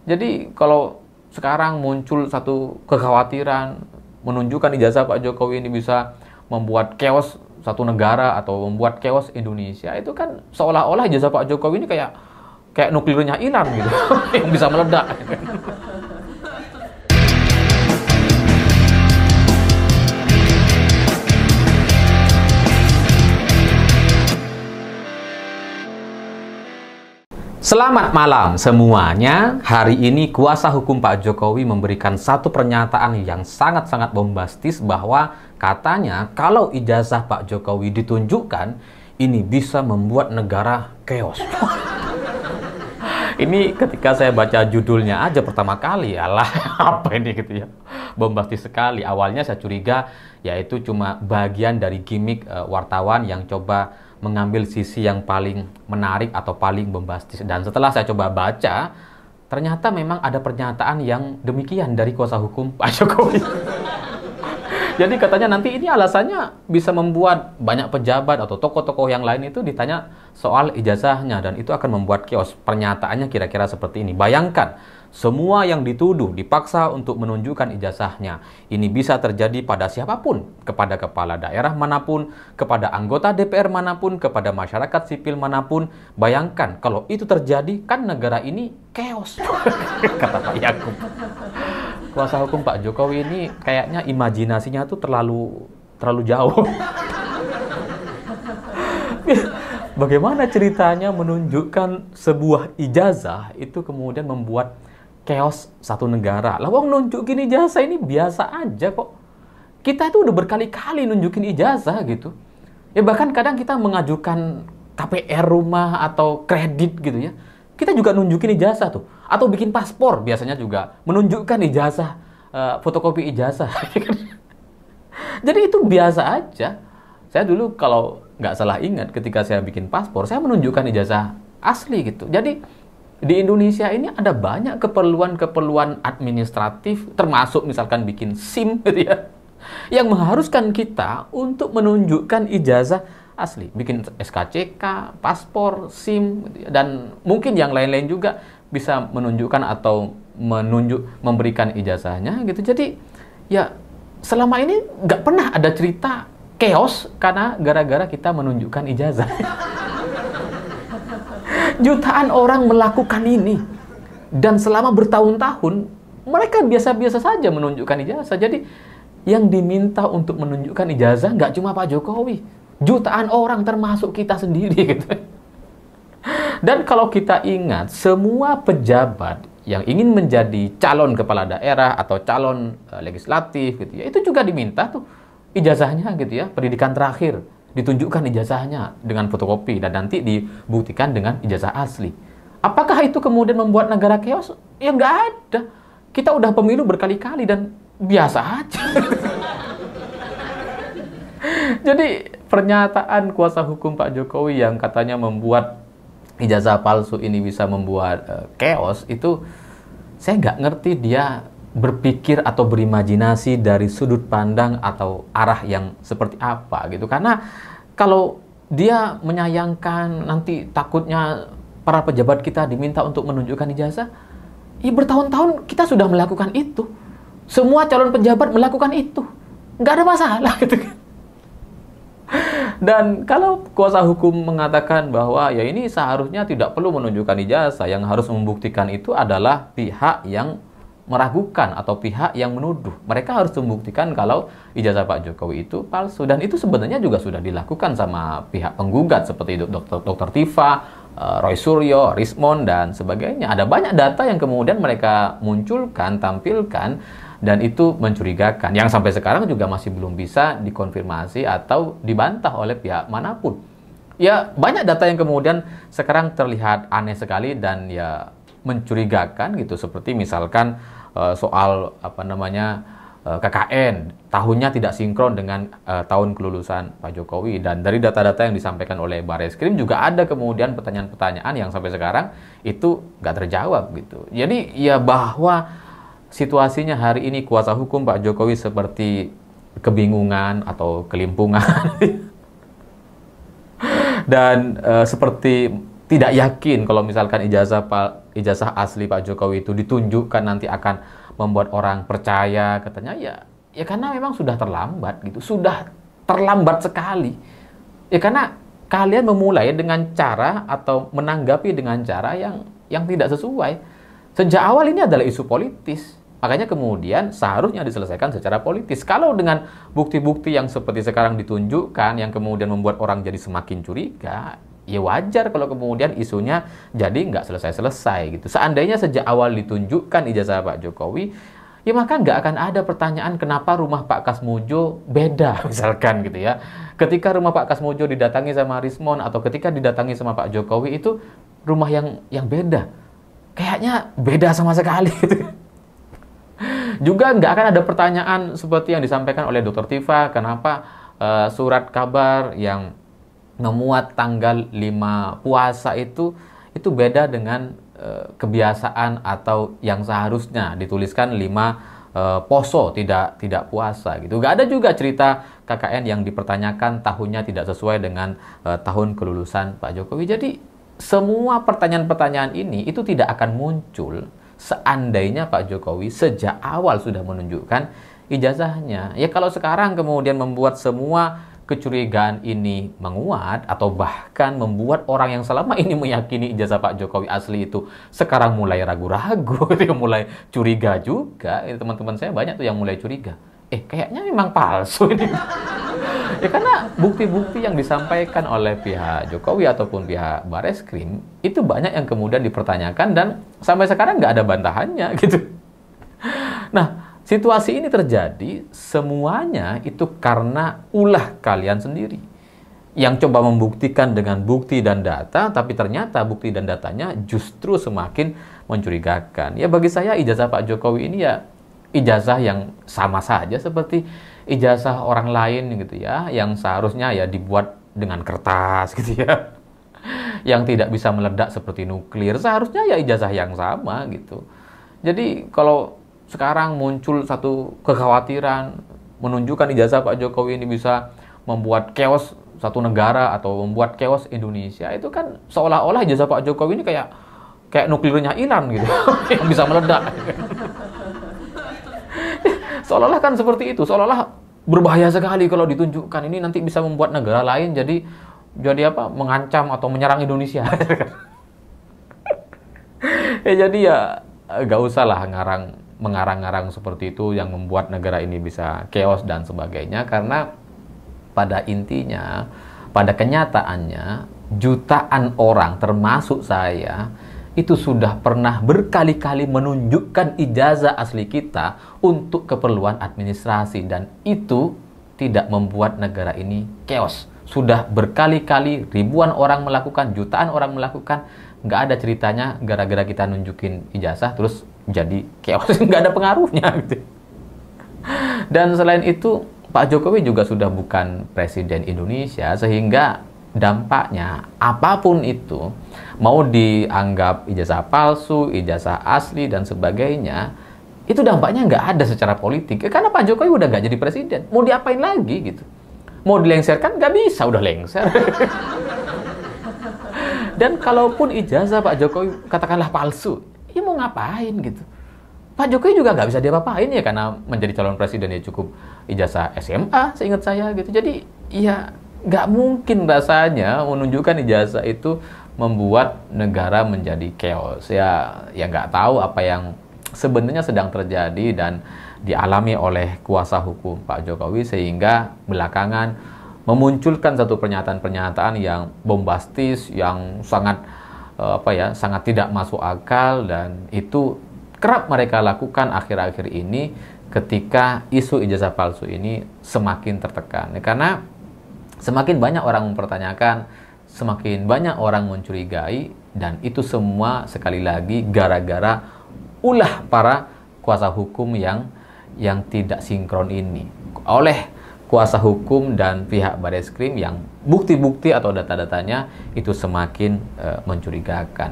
Jadi kalau sekarang muncul satu kekhawatiran menunjukkan ijazah Pak Jokowi ini bisa membuat chaos satu negara atau membuat chaos Indonesia, itu kan seolah-olah ijazah Pak Jokowi ini kayak kayak nuklirnya Iran gitu yang bisa meledak. Selamat malam semuanya. Hari ini kuasa hukum Pak Jokowi memberikan satu pernyataan yang sangat-sangat bombastis bahwa katanya kalau ijazah Pak Jokowi ditunjukkan, ini bisa membuat negara chaos. Ini ketika saya baca judulnya aja pertama kali, alah apa ini gitu ya. Bombastis sekali. Awalnya saya curiga yaitu cuma bagian dari gimmick wartawan yang coba mengambil sisi yang paling menarik atau paling bombastis. Dan setelah saya coba baca, ternyata memang ada pernyataan yang demikian dari kuasa hukum Pak Jokowi. Jadi katanya nanti ini alasannya bisa membuat banyak pejabat atau tokoh-tokoh yang lain itu ditanya soal ijazahnya, dan itu akan membuat chaos. Pernyataannya kira-kira seperti ini. Bayangkan, semua yang dituduh dipaksa untuk menunjukkan ijazahnya. Ini bisa terjadi pada siapapun, kepada kepala daerah manapun, kepada anggota DPR manapun, kepada masyarakat sipil manapun. Bayangkan kalau itu terjadi, kan negara ini chaos. Kata Pak Yakub. Kuasa hukum Pak Jokowi ini kayaknya imajinasinya tuh terlalu jauh. Bagaimana ceritanya menunjukkan sebuah ijazah itu kemudian membuat chaos satu negara? Lah wong nunjukin ijazah ini biasa aja kok. Kita itu udah berkali-kali nunjukin ijazah gitu. Ya bahkan kadang kita mengajukan KPR rumah atau kredit gitu ya. Kita juga nunjukin ijazah tuh. Atau bikin paspor biasanya juga menunjukkan ijazah, fotokopi ijazah. Jadi itu biasa aja. Saya dulu kalau nggak salah ingat ketika saya bikin paspor, saya menunjukkan ijazah asli gitu. Jadi di Indonesia ini ada banyak keperluan-keperluan administratif, termasuk misalkan bikin SIM gitu ya, yang mengharuskan kita untuk menunjukkan ijazah asli, bikin SKCK, paspor, SIM, gitu ya. Dan mungkin yang lain-lain juga bisa menunjukkan atau memberikan ijazahnya gitu. Jadi ya selama ini nggak pernah ada cerita chaos karena gara-gara kita menunjukkan ijazah. Jutaan orang melakukan ini dan selama bertahun-tahun mereka biasa-biasa saja menunjukkan ijazah. Jadi yang diminta untuk menunjukkan ijazah nggak cuma Pak Jokowi, jutaan orang termasuk kita sendiri gitu. Dan kalau kita ingat, semua pejabat yang ingin menjadi calon kepala daerah atau calon legislatif gitu ya, itu juga diminta tuh ijazahnya gitu ya, pendidikan terakhir ditunjukkan ijazahnya dengan fotokopi dan nanti dibuktikan dengan ijazah asli. Apakah itu kemudian membuat negara chaos? Ya nggak ada. Kita udah pemilu berkali-kali dan biasa aja. Jadi pernyataan kuasa hukum Pak Jokowi yang katanya membuat ijazah palsu ini bisa membuat chaos, itu saya nggak ngerti dia berpikir atau berimajinasi dari sudut pandang atau arah yang seperti apa gitu. Karena kalau dia menyayangkan nanti takutnya para pejabat kita diminta untuk menunjukkan ijazah, ya bertahun-tahun kita sudah melakukan itu. Semua calon pejabat melakukan itu. Nggak ada masalah gitu kan. Dan kalau kuasa hukum mengatakan bahwa ya ini seharusnya tidak perlu menunjukkan ijazah, yang harus membuktikan itu adalah pihak yang meragukan atau pihak yang menuduh. Mereka harus membuktikan kalau ijazah Pak Jokowi itu palsu, dan itu sebenarnya juga sudah dilakukan sama pihak penggugat seperti Dr. Tifa, Roy Suryo, Rismond dan sebagainya. Ada banyak data yang kemudian mereka munculkan, tampilkan, dan itu mencurigakan, yang sampai sekarang juga masih belum bisa dikonfirmasi atau dibantah oleh pihak manapun. Ya banyak data yang kemudian sekarang terlihat aneh sekali dan ya mencurigakan gitu, seperti misalkan soal KKN tahunnya tidak sinkron dengan tahun kelulusan Pak Jokowi, dan dari data-data yang disampaikan oleh Bareskrim juga ada kemudian pertanyaan-pertanyaan yang sampai sekarang itu nggak terjawab gitu. Jadi ya bahwa situasinya hari ini kuasa hukum Pak Jokowi seperti kebingungan atau kelimpungan dan seperti tidak yakin kalau misalkan ijazah ijazah asli Pak Jokowi itu ditunjukkan nanti akan membuat orang percaya, katanya ya karena memang sudah terlambat gitu, sudah terlambat sekali. Ya karena kalian memulai dengan cara atau menanggapi dengan cara yang tidak sesuai. Sejak awal ini adalah isu politis. Makanya kemudian seharusnya diselesaikan secara politis. Kalau dengan bukti-bukti yang seperti sekarang ditunjukkan, yang kemudian membuat orang jadi semakin curiga, ya wajar kalau kemudian isunya jadi nggak selesai-selesai gitu. Seandainya sejak awal ditunjukkan ijazah Pak Jokowi, ya maka nggak akan ada pertanyaan kenapa rumah Pak Kasmojo beda, misalkan gitu ya. Ketika rumah Pak Kasmojo didatangi sama Rismon atau ketika didatangi sama Pak Jokowi, itu rumah yang beda. Kayaknya beda sama sekali gitu. Juga nggak akan ada pertanyaan seperti yang disampaikan oleh Dr. Tifa, kenapa surat kabar yang memuat tanggal 5 puasa itu beda dengan kebiasaan atau yang seharusnya dituliskan 5 poso, tidak puasa gitu. Nggak ada juga cerita KKN yang dipertanyakan tahunnya tidak sesuai dengan tahun kelulusan Pak Jokowi. Jadi semua pertanyaan-pertanyaan ini itu tidak akan muncul seandainya Pak Jokowi sejak awal sudah menunjukkan ijazahnya. Ya kalau sekarang kemudian membuat semua kecurigaan ini menguat atau bahkan membuat orang yang selama ini meyakini ijazah Pak Jokowi asli itu sekarang mulai ragu-ragu, mulai curiga juga. Teman-teman saya banyak tuh yang mulai curiga. Kayaknya memang palsu ini. Ya karena bukti-bukti yang disampaikan oleh pihak Jokowi ataupun pihak Bareskrim itu banyak yang kemudian dipertanyakan dan sampai sekarang nggak ada bantahannya gitu. Nah, situasi ini terjadi semuanya itu karena ulah kalian sendiri yang coba membuktikan dengan bukti dan data, tapi ternyata bukti dan datanya justru semakin mencurigakan. Ya bagi saya ijazah Pak Jokowi ini ya ijazah yang sama saja seperti ijazah orang lain gitu ya, yang seharusnya ya dibuat dengan kertas gitu ya, yang tidak bisa meledak seperti nuklir, seharusnya ya ijazah yang sama gitu. Jadi kalau sekarang muncul satu kekhawatiran menunjukkan ijazah Pak Jokowi ini bisa membuat chaos satu negara atau membuat chaos Indonesia, itu kan seolah-olah ijazah Pak Jokowi ini kayak nuklirnya Iran gitu yang bisa meledak. Seolah-olah kan seperti itu, seolah-olah berbahaya sekali kalau ditunjukkan ini nanti bisa membuat negara lain jadi mengancam atau menyerang Indonesia. Jadi ya gak usah lah mengarang-ngarang seperti itu yang membuat negara ini bisa chaos dan sebagainya, karena pada intinya, pada kenyataannya jutaan orang termasuk saya itu sudah pernah berkali-kali menunjukkan ijazah asli kita untuk keperluan administrasi dan itu tidak membuat negara ini chaos. Sudah berkali-kali ribuan orang melakukan, jutaan orang melakukan, nggak ada ceritanya gara-gara kita nunjukin ijazah terus jadi chaos, nggak ada pengaruhnya gitu. Dan selain itu Pak Jokowi juga sudah bukan presiden Indonesia, sehingga dampaknya apapun itu, mau dianggap ijazah palsu, ijazah asli dan sebagainya, itu dampaknya nggak ada secara politik. Karena Pak Jokowi udah nggak jadi presiden, mau diapain lagi gitu? Mau dilengserkan nggak bisa, udah lengser. Dan kalaupun ijazah Pak Jokowi katakanlah palsu, ya mau ngapain gitu? Pak Jokowi juga nggak bisa diapa-apain ya, karena menjadi calon presiden ya cukup ijazah SMA seingat saya gitu. Jadi ya nggak mungkin rasanya menunjukkan ijazah itu membuat negara menjadi chaos. Ya nggak tahu apa yang sebenarnya sedang terjadi dan dialami oleh kuasa hukum Pak Jokowi, sehingga belakangan memunculkan satu pernyataan-pernyataan yang bombastis, yang sangat sangat tidak masuk akal, dan itu kerap mereka lakukan akhir-akhir ini ketika isu ijazah palsu ini semakin tertekan. Karena semakin banyak orang mempertanyakan, semakin banyak orang mencurigai, dan itu semua sekali lagi gara-gara ulah para kuasa hukum yang tidak sinkron ini. Oleh kuasa hukum dan pihak Bareskrim yang bukti-bukti atau data-datanya itu semakin mencurigakan.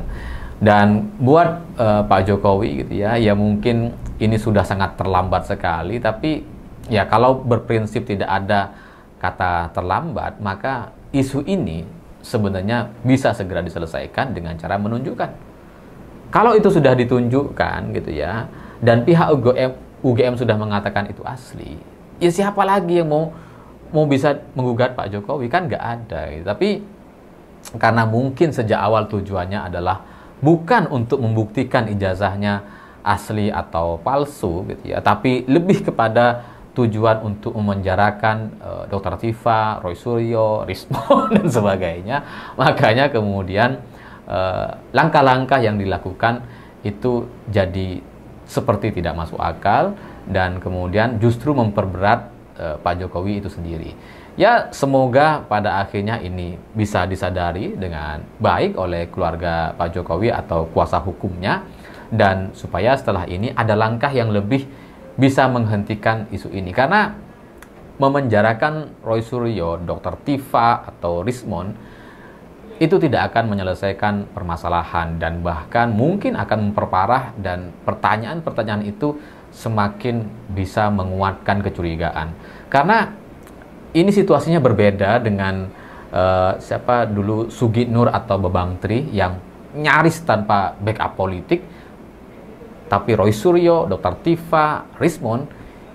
Dan buat Pak Jokowi gitu ya mungkin ini sudah sangat terlambat sekali, tapi ya kalau berprinsip tidak ada kata terlambat, maka isu ini sebenarnya bisa segera diselesaikan dengan cara menunjukkan Kalau itu sudah ditunjukkan gitu ya, dan pihak UGM sudah mengatakan itu asli, ya siapa lagi yang mau bisa menggugat Pak Jokowi? Kan nggak ada gitu. Tapi karena mungkin sejak awal tujuannya adalah bukan untuk membuktikan ijazahnya asli atau palsu gitu ya, tapi lebih kepada tujuan untuk memenjarakan Dr. Tifa, Roy Suryo, Rismon dan sebagainya. Makanya kemudian langkah-langkah yang dilakukan itu jadi seperti tidak masuk akal dan kemudian justru memperberat Pak Jokowi itu sendiri. Ya, semoga pada akhirnya ini bisa disadari dengan baik oleh keluarga Pak Jokowi atau kuasa hukumnya, dan supaya setelah ini ada langkah yang lebih bisa menghentikan isu ini. Karena memenjarakan Roy Suryo, Dr. Tifa atau Rismon itu tidak akan menyelesaikan permasalahan dan bahkan mungkin akan memperparah, dan pertanyaan-pertanyaan itu semakin bisa menguatkan kecurigaan. Karena ini situasinya berbeda dengan siapa dulu, Sugi Nur atau Bebang Tri yang nyaris tanpa backup politik. Tapi Roy Suryo, Dr. Tifa, Rismon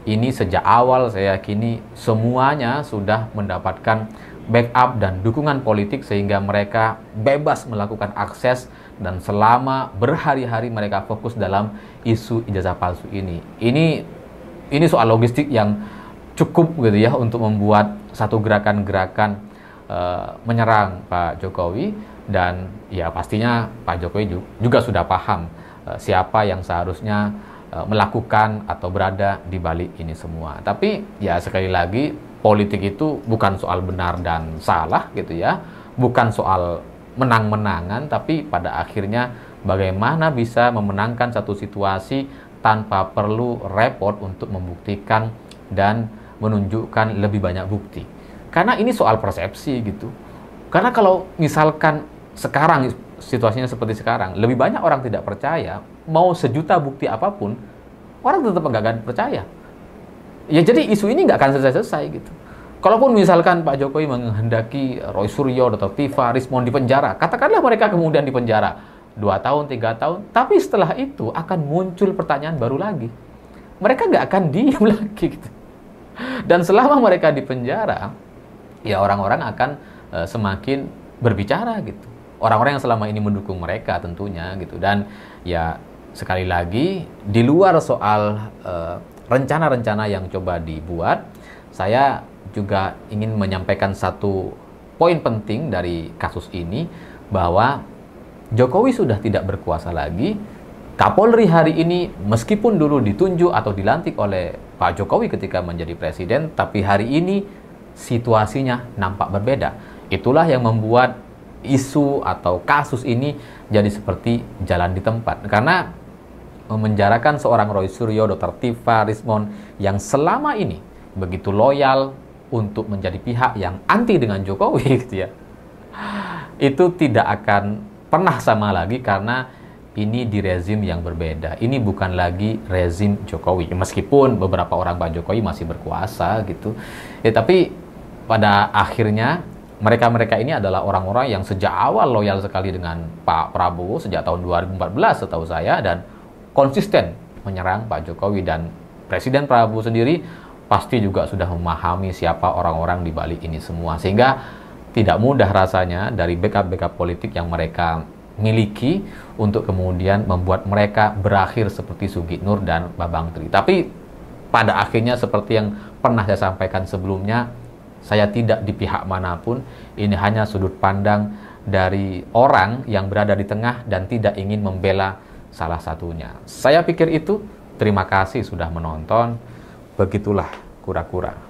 ini sejak awal saya yakini semuanya sudah mendapatkan backup dan dukungan politik sehingga mereka bebas melakukan akses, dan selama berhari-hari mereka fokus dalam isu ijazah palsu ini. Ini soal logistik yang cukup gitu ya untuk membuat satu gerakan-gerakan menyerang Pak Jokowi, dan ya pastinya Pak Jokowi juga sudah paham siapa yang seharusnya melakukan atau berada di balik ini semua. Tapi ya sekali lagi, politik itu bukan soal benar dan salah gitu ya, bukan soal menang-menangan, tapi pada akhirnya bagaimana bisa memenangkan satu situasi tanpa perlu repot untuk membuktikan dan menunjukkan lebih banyak bukti. Karena ini soal persepsi gitu. Karena kalau misalkan sekarang situasinya seperti sekarang, lebih banyak orang tidak percaya, mau sejuta bukti apapun, orang tetap nggak akan percaya. Ya jadi isu ini nggak akan selesai-selesai gitu. Kalaupun misalkan Pak Jokowi menghendaki Roy Suryo, Dr. Tifa, Rismon di penjara, katakanlah mereka kemudian di penjara 2 tahun, 3 tahun, tapi setelah itu akan muncul pertanyaan baru lagi. Mereka nggak akan diam lagi gitu. Dan selama mereka di penjara, ya orang-orang akan semakin berbicara gitu. Orang-orang yang selama ini mendukung mereka tentunya gitu. Dan ya sekali lagi, di luar soal rencana-rencana yang coba dibuat, saya juga ingin menyampaikan satu poin penting dari kasus ini, bahwa Jokowi sudah tidak berkuasa lagi. Kapolri hari ini meskipun dulu ditunjuk atau dilantik oleh Pak Jokowi ketika menjadi presiden, tapi hari ini situasinya nampak berbeda. Itulah yang membuat isu atau kasus ini jadi seperti jalan di tempat. Karena memenjarakan seorang Roy Suryo, Dr. Tifa, Rismon yang selama ini begitu loyal untuk menjadi pihak yang anti dengan Jokowi gitu ya, itu tidak akan pernah sama lagi, karena ini di rezim yang berbeda. Ini bukan lagi rezim Jokowi, meskipun beberapa orang Pak Jokowi masih berkuasa gitu ya, tapi pada akhirnya mereka-mereka ini adalah orang-orang yang sejak awal loyal sekali dengan Pak Prabowo sejak tahun 2014 setahu saya, dan konsisten menyerang Pak Jokowi. Dan Presiden Prabowo sendiri pasti juga sudah memahami siapa orang-orang di balik ini semua, sehingga tidak mudah rasanya dari backup-backup politik yang mereka miliki untuk kemudian membuat mereka berakhir seperti Sugi Nur dan Bebang Tri. Tapi pada akhirnya seperti yang pernah saya sampaikan sebelumnya, saya tidak di pihak manapun. Ini hanya sudut pandang dari orang yang berada di tengah dan tidak ingin membela salah satunya. Saya pikir itu. Terima kasih sudah menonton. Begitulah kura-kura.